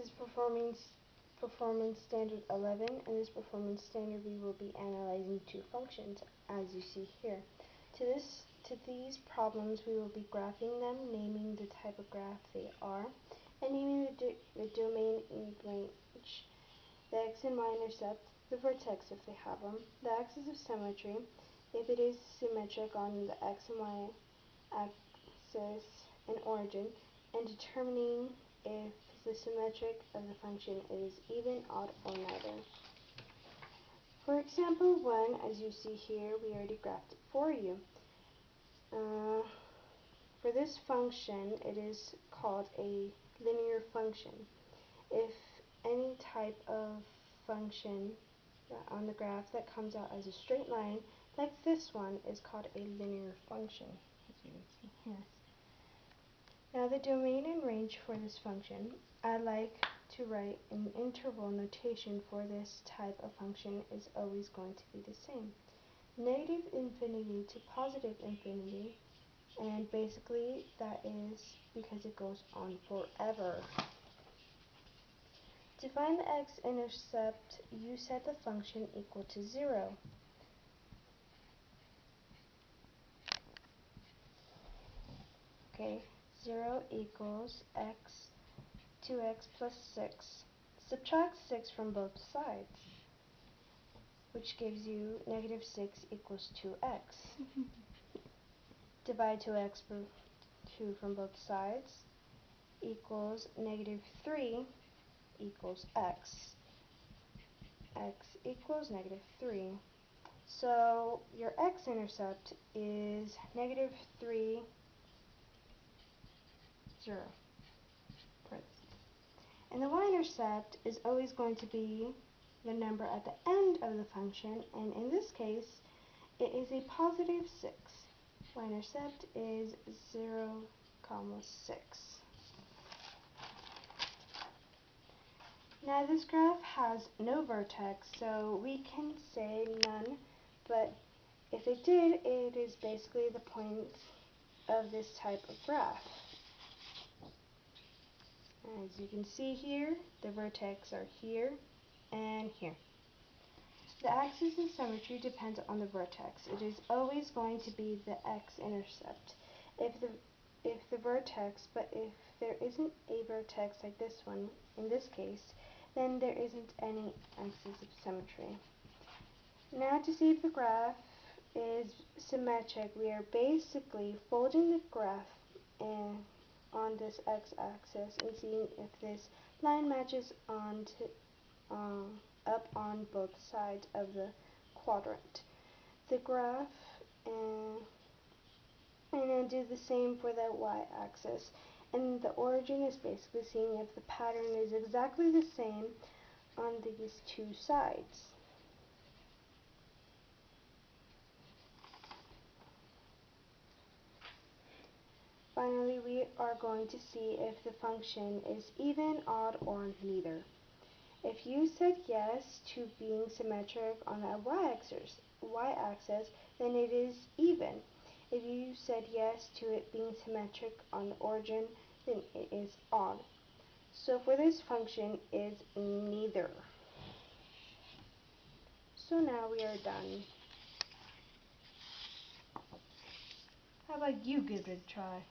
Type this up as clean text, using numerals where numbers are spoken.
is performance standard 11, and this performance standard we will be analyzing two functions, as you see here. To these problems, we will be graphing them, naming the type of graph they are, and naming the domain and range, the x and y intercept, the vertex if they have them, the axis of symmetry, if it is symmetric on the x and y axis and origin, and determining if the symmetric of the function is even, odd, or neither. For example 1, as you see here, we already graphed it for you. For this function, it is called a linear function. If any type of function on the graph that comes out as a straight line, like this one, is called a linear function, as you can see here. Now the domain and range for this function, I like to write an interval notation for this type of function is always going to be the same. Negative infinity to positive infinity, and basically that is because it goes on forever. To find the x-intercept, you set the function equal to 0. Okay, 0 equals x, 2x plus 6. Subtract 6 from both sides, which gives you negative 6 equals 2x. Divide 2x by 2 from both sides equals negative 3 equals x. X equals negative 3. So your x-intercept is negative 3, 0. And the y-intercept is always going to be the number at the end of the function, and in this case, it is a positive 6. Y-intercept is 0, 6. Now this graph has no vertex, so we can say none, but if it did, it is basically the point of this type of graph. As you can see here, the vertex are here and here. The axis of symmetry depends on the vertex. It is always going to be the x-intercept. If the vertex, but if there isn't a vertex like this one, in this case, then there isn't any axis of symmetry. Now to see if the graph is symmetric, we are basically folding the graph on this x-axis and seeing if this line matches up on both sides of the quadrant. The graph, and then do the same for the y-axis. And the origin is basically seeing if the pattern is exactly the same on these two sides. Finally, we are going to see if the function is even, odd, or neither. If you said yes to being symmetric on the y-axis, then it is even. If you said yes to it being symmetric on the origin, then it is odd. So for this function, it's neither. So now we are done. How about you give it a try?